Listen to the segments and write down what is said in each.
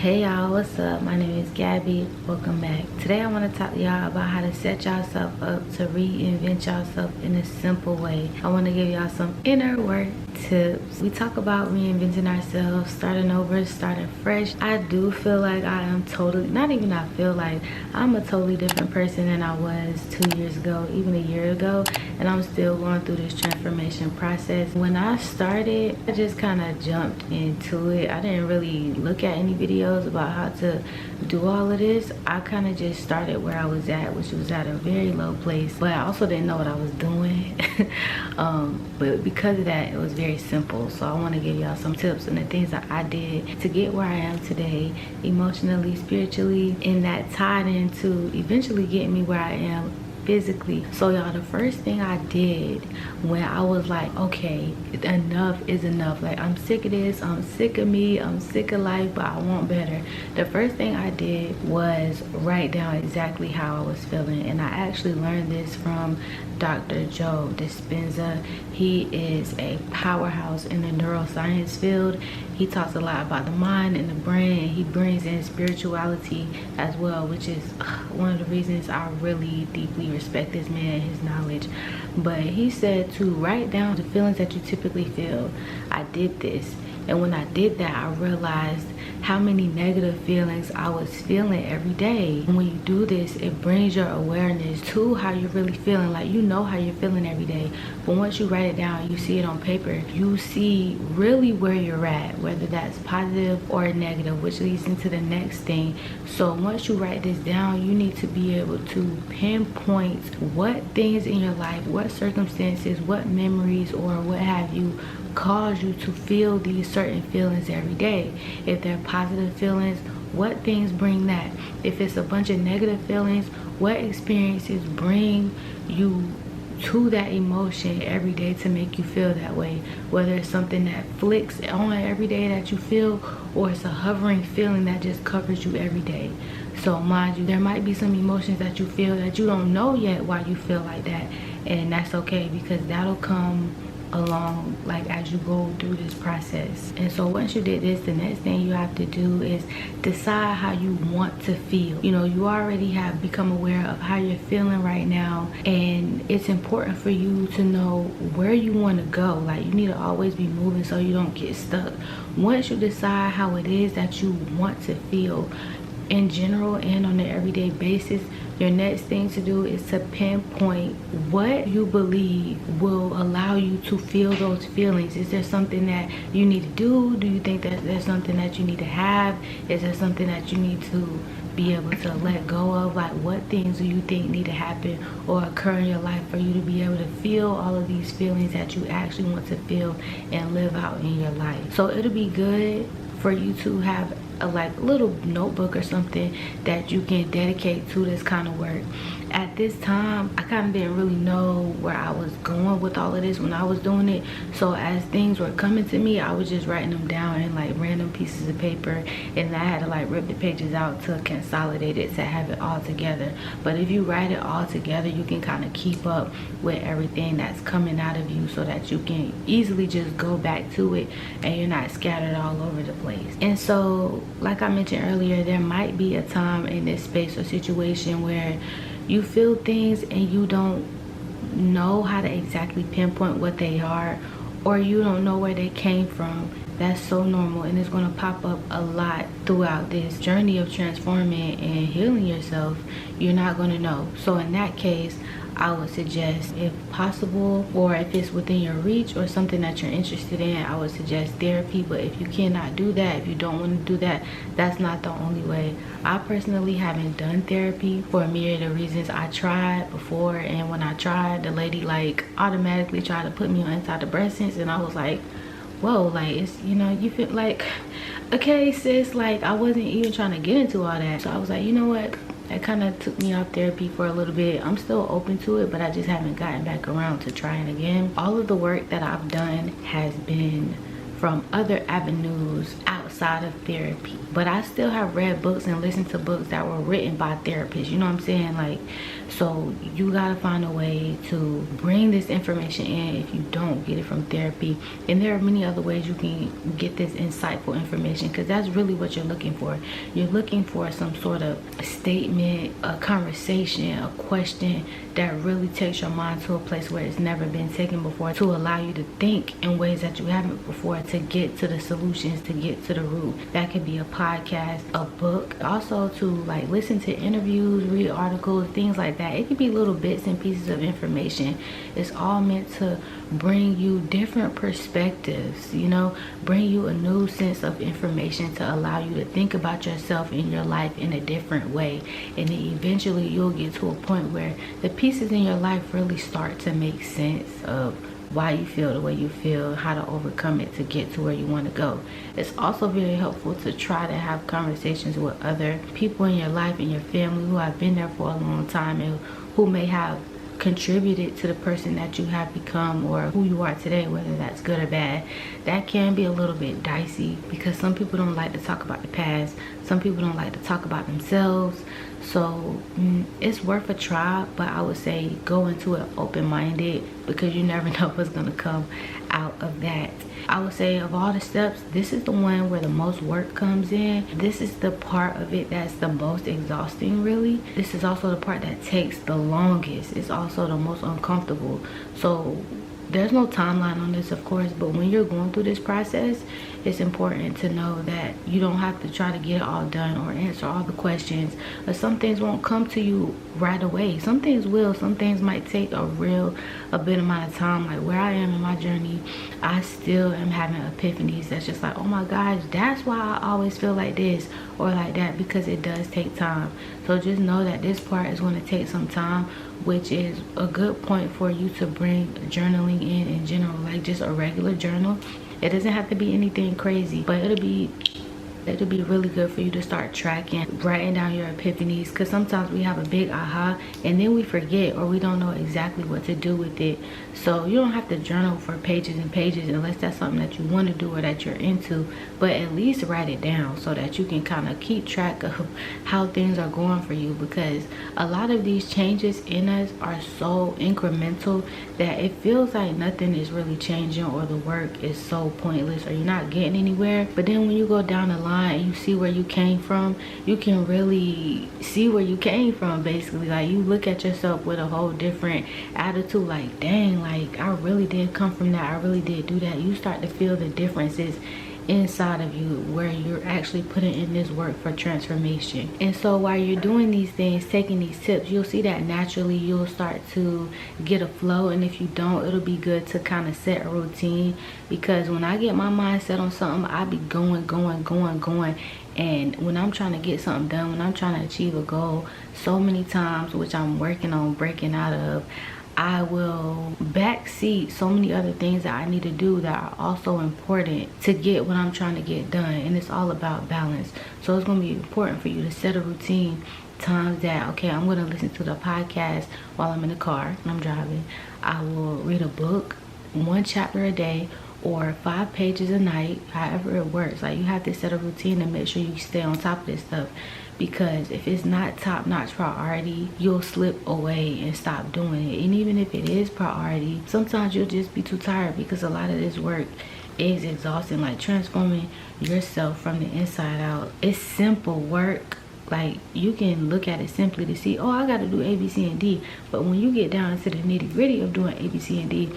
Hey y'all, what's up? My name is Gabby. Welcome back. Today I want to talk to y'all about how to set yourself up to reinvent yourself in a simple way. I want to give y'all some inner work tips. We talk about reinventing ourselves, starting over, starting fresh. I do feel like I am totally, not even I feel like, I'm a totally different person than I was 2 years ago, even a year ago, and I'm still going through this transformation process. When I started, I just kind of jumped into it. I didn't really look at any videos about how to do all of this. I kind of just started where I was at, which was at a very low place, but I also didn't know what I was doing. But because of that, it was very simple. So I want to give y'all some tips and the things that I did to get where I am today, emotionally, spiritually, and that tied into eventually getting me where I am physically. So y'all, the first thing I did when I was like, okay, enough is enough, like I'm sick of this, I'm sick of me, I'm sick of life, but I want better. The first thing I did was write down exactly how I was feeling, and I actually learned this from Dr. Joe Dispenza. He is a powerhouse in the neuroscience field. He talks a lot about the mind and the brain, and he brings in spirituality as well, which is one of the reasons I really deeply respect this man, his knowledge. But he said to write down the feelings that you typically feel. I did this, and when I did that, I realized how many negative feelings I was feeling every day. When you do this, it brings your awareness to how you're really feeling. Like, you know how you're feeling every day, but once you write it down, you see it on paper, you see really where you're at, whether that's positive or negative, which leads into the next thing. So once you write this down, you need to be able to pinpoint what things in your life, what circumstances, what memories, or what have you cause you to feel these certain feelings every day. If they're positive feelings, what things bring that? If it's a bunch of negative feelings, what experiences bring you to that emotion every day to make you feel that way? Whether it's something that flicks on every day that you feel, or it's a hovering feeling that just covers you every day. So mind you, there might be some emotions that you feel that you don't know yet why you feel like that, and that's okay, because that'll come along like as you go through this process. And so once you did this, the next thing you have to do is decide how you want to feel. You know, you already have become aware of how you're feeling right now, and it's important for you to know where you want to go. Like, you need to always be moving so you don't get stuck. Once you decide how it is that you want to feel in general and on an everyday basis, your next thing to do is to pinpoint what you believe will allow you to feel those feelings. Is there something that you need to do? Do you think that there's something that you need to have? Is there something that you need to be able to let go of? Like, what things do you think need to happen or occur in your life for you to be able to feel all of these feelings that you actually want to feel and live out in your life? So it'll be good for you to have a little notebook or something that you can dedicate to this kind of work. At this time, I kind of didn't really know where I was going with all of this when I was doing it. So as things were coming to me, I was just writing them down in like random pieces of paper, and I had to like rip the pages out to consolidate it to have it all together. But if you write it all together, you can kind of keep up with everything that's coming out of you, so that you can easily just go back to it and you're not scattered all over the place. And so, like I mentioned earlier, there might be a time in this space or situation where you feel things and you don't know how to exactly pinpoint what they are, or you don't know where they came from. That's so normal, and it's going to pop up a lot throughout this journey of transforming and healing yourself. You're not going to know. So in that case, I would suggest, if possible, or if it's within your reach or something that you're interested in, I would suggest therapy. But if you cannot do that, if you don't want to do that, that's not the only way. I personally haven't done therapy for a myriad of reasons. I tried before, and when I tried, the lady like automatically tried to put me on antidepressants, and I was like, whoa, like, it's, you know, you feel like, okay sis, like, I wasn't even trying to get into all that. So I was like, you know what, that kind of took me off therapy for a little bit. I'm still open to it, but I just haven't gotten back around to trying again. All of the work that I've done has been from other avenues outside outside of therapy. But I still have read books and listened to books that were written by therapists, you know what I'm saying? Like, so you gotta find a way to bring this information in if you don't get it from therapy. And there are many other ways you can get this insightful information, because that's really what you're looking for. You're looking for some sort of statement, a conversation, a question that really takes your mind to a place where it's never been taken before, to allow you to think in ways that you haven't before, to get to the solutions, to get to the root. That could be a podcast, a book, also to like listen to interviews, read articles, things like that. It could be little bits and pieces of information. It's all meant to bring you different perspectives, you know, bring you a new sense of information to allow you to think about yourself and your life in a different way. And then eventually you'll get to a point where the pieces in your life really start to make sense of why you feel the way you feel, how to overcome it to get to where you want to go. It's also very helpful to try to have conversations with other people in your life and your family who have been there for a long time and who may have contributed to the person that you have become or who you are today, whether that's good or bad. That can be a little bit dicey because some people don't like to talk about the past. Some people don't like to talk about themselves. So it's worth a try, but I would say go into it open-minded, because you never know what's going to come out of that. I would say of all the steps, this is the one where the most work comes in. This is the part of it that's the most exhausting, really. This is also the part that takes the longest. It's also the most uncomfortable. So there's no timeline on this, of course, but when you're going through this process, it's important to know that you don't have to try to get it all done or answer all the questions. Or some things won't come to you right away. Some things will. Some things might take a bit amount of time. Like where I am in my journey, I still am having epiphanies that's just like, oh my gosh, that's why I always feel like this or like that, because it does take time. So just know that this part is going to take some time, which is a good point for you to bring journaling in general, like just a regular journal. It doesn't have to be anything crazy, but it'll be really good for you to start tracking, writing down your epiphanies, because sometimes we have a big aha and then we forget or we don't know exactly what to do with it. So you don't have to journal for pages and pages unless that's something that you want to do or that you're into, but at least write it down so that you can kind of keep track of how things are going for you, because a lot of these changes in us are so incremental that it feels like nothing is really changing or the work is so pointless or you're not getting anywhere. But then when you go down the line and you see where you came from, you can really see where you came from. Basically, like you look at yourself with a whole different attitude, like dang, like I really did come from that, I really did do that. You start to feel the differences inside of you where you're actually putting in this work for transformation. And so while you're doing these things, taking these tips, you'll see that naturally you'll start to get a flow. And if you don't, it'll be good to kind of set a routine, because when I get my mind set on something, I be going. And when I'm trying to get something done, when I'm trying to achieve a goal, so many times, which I'm working on breaking out of, I will backseat so many other things that I need to do that are also important to get what I'm trying to get done. And it's all about balance. So it's going to be important for you to set a routine, times that, okay, I'm going to listen to the podcast while I'm in the car and I'm driving. I will read a book, 1 chapter a day, or 5 pages a night, however it works. Like you have to set a routine and make sure you stay on top of this stuff, because if it's not top-notch priority, you'll slip away and stop doing it. And even if it is priority, sometimes you'll just be too tired, because a lot of this work is exhausting. Like transforming yourself from the inside out, it's simple work. Like you can look at it simply to see, oh, I got to do A, B, C, and D. But when you get down into the nitty-gritty of doing A, B, C, and D,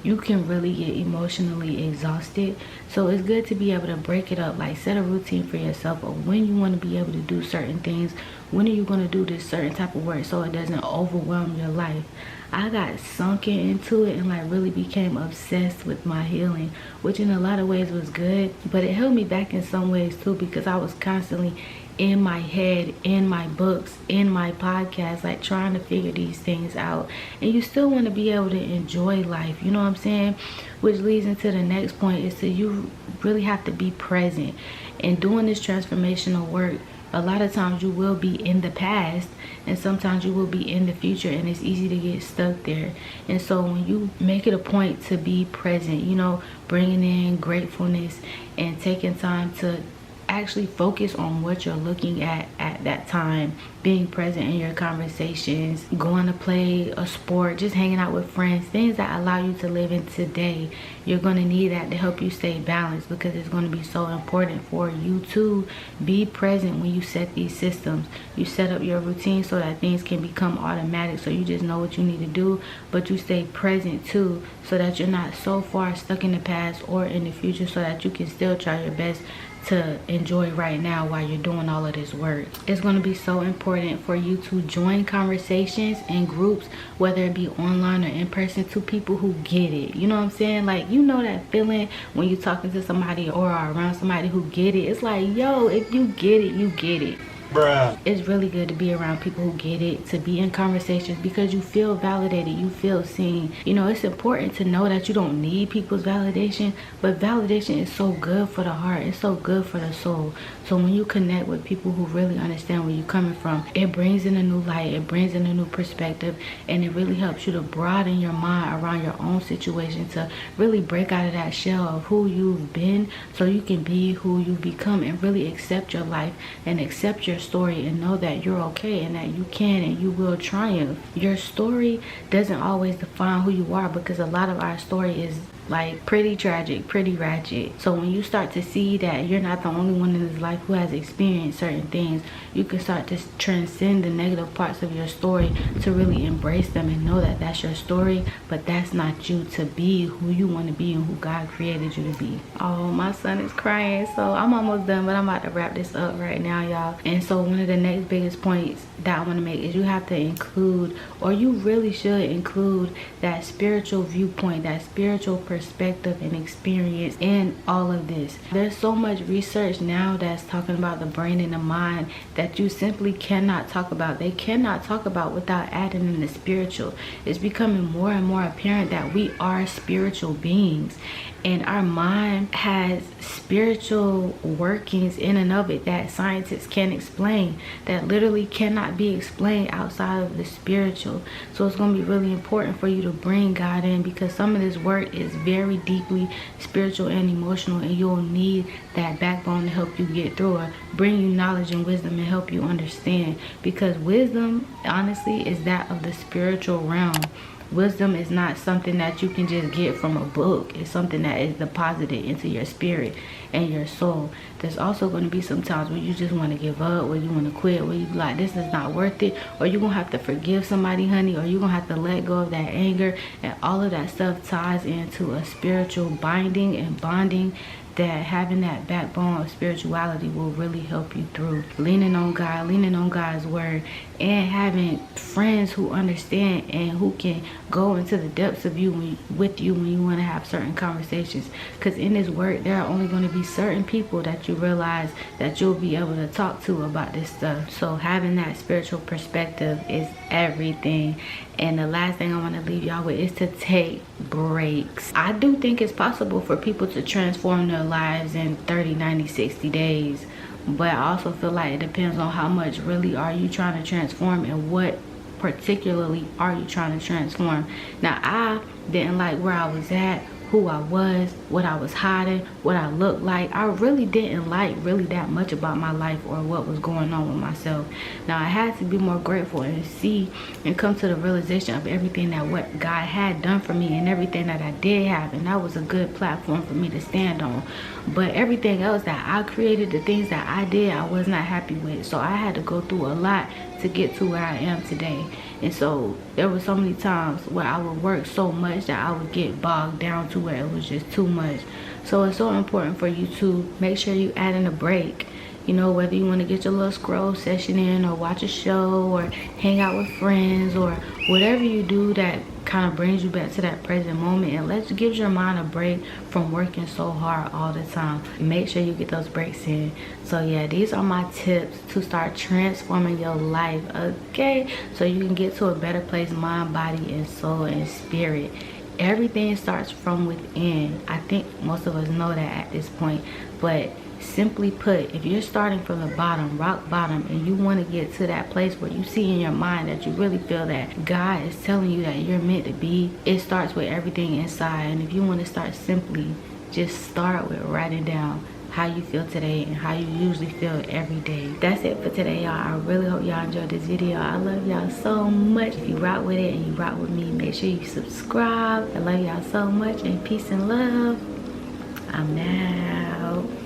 you can really get emotionally exhausted. So it's good to be able to break it up, like set a routine for yourself of when you want to be able to do certain things, when are you going to do this certain type of work, so it doesn't overwhelm your life. I got sunken into it and like really became obsessed with my healing, which in a lot of ways was good, but it held me back in some ways too, because I was constantly in my head, in my books, in my podcast, like trying to figure these things out. And you still want to be able to enjoy life, you know what I'm saying? Which leads into the next point, is that you really have to be present. And doing this transformational work, a lot of times you will be in the past and sometimes you will be in the future, and it's easy to get stuck there. And so when you make it a point to be present, you know, bringing in gratefulness and taking time to actually focus on what you're looking at that time, being present in your conversations, going to play a sport, just hanging out with friends, things that allow you to live in today. You're going to need that to help you stay balanced, because it's going to be so important for you to be present when you set these systems. You set up your routine so that things can become automatic, so you just know what you need to do, but you stay present too, so that you're not so far stuck in the past or in the future, so that you can still try your best to enjoy right now while you're doing all of this work. It's going to be so important for you to join conversations in groups, whether it be online or in person, to people who get it. You know what I'm saying? Like, you know that feeling when you're talking to somebody or are around somebody who get it. It's like, yo, if you get it, you get it. Bruh. It's really good to be around people who get it, to be in conversations, because you feel validated, you feel seen. You know, it's important to know that you don't need people's validation, but validation is so good for the heart. It's so good for the soul. So when you connect with people who really understand where you're coming from, it brings in a new light, it brings in a new perspective, and it really helps you to broaden your mind around your own situation, to really break out of that shell of who you've been, so you can be who you become and really accept your life and accept your story, and know that you're okay and that you can and you will triumph. Your story doesn't always define who you are, because a lot of our story is like pretty tragic, pretty ratchet. So when you start to see that you're not the only one in this life who has experienced certain things, you can start to transcend the negative parts of your story, to really embrace them and know that that's your story, but that's not you, to be who you want to be and who God created you to be. Oh, my son is crying, so I'm almost done, but I'm about to wrap this up right now, y'all. And so one of the next biggest points that I want to make is you have to include, or you really should include, that spiritual viewpoint, that spiritual perspective and experience in all of this. There's so much research now that's talking about the brain and the mind that you simply cannot talk about. They cannot talk about without adding in the spiritual. It's becoming more and more apparent that we are spiritual beings, and our mind has spiritual workings in and of it that scientists can't explain, that literally cannot be explained outside of the spiritual. So it's going to be really important for you to bring God in, because some of this work is very deeply spiritual and emotional, and you'll need that backbone to help you get through it, bring you knowledge and wisdom, and help you understand, because wisdom, honestly, is that of the spiritual realm. Wisdom is not something that you can just get from a book. It's something that is deposited into your spirit and your soul. There's also going to be some times where you just want to give up, where you want to quit, where you be like, this is not worth it, or you're going to have to forgive somebody, honey, or you're going to have to let go of that anger. And all of that stuff ties into a spiritual binding and bonding, that having that backbone of spirituality will really help you through. Leaning on God, leaning on God's word, and having friends who understand and who can go into the depths of you with you when you want to have certain conversations. Because in this work, there are only going to be certain people that you realize that you'll be able to talk to about this stuff. So having that spiritual perspective is everything. And the last thing I want to leave y'all with is to take breaks. I do think it's possible for people to transform their lives in 30, 90, 60 days. But I also feel like it depends on how much really are you trying to transform, and what particularly are you trying to transform. Now, I didn't like where I was at, who I was, what I was hiding, what I looked like. I really didn't like really that much about my life or what was going on with myself. Now, I had to be more grateful and see and come to the realization of everything that what God had done for me and everything that I did have, and that was a good platform for me to stand on. But everything else that I created, the things that I did, I was not happy with. So I had to go through a lot to get to where I am today. And so there were so many times where I would work so much that I would get bogged down to where it was just too much. So it's so important for you to make sure you add in a break. You know, whether you want to get your little scroll session in, or watch a show, or hang out with friends, or whatever you do that kind of brings you back to that present moment, and gives your mind a break from working so hard all the time. Make sure you get those breaks in. So yeah, these are my tips to start transforming your life, okay? So you can get to a better place, mind, body, and soul, and spirit. Everything starts from within. I think most of us know that at this point, but simply put, if you're starting from the bottom, rock bottom, and you want to get to that place where you see in your mind that you really feel that God is telling you that you're meant to be, it starts with everything inside. And if you want to start simply, just start with writing down, how you feel today and how you usually feel every day. That's it for today, y'all. I really hope y'all enjoyed this video. I love y'all so much. If you rock with it and you rock with me, make sure you subscribe. I love y'all so much, and peace and love. I'm out.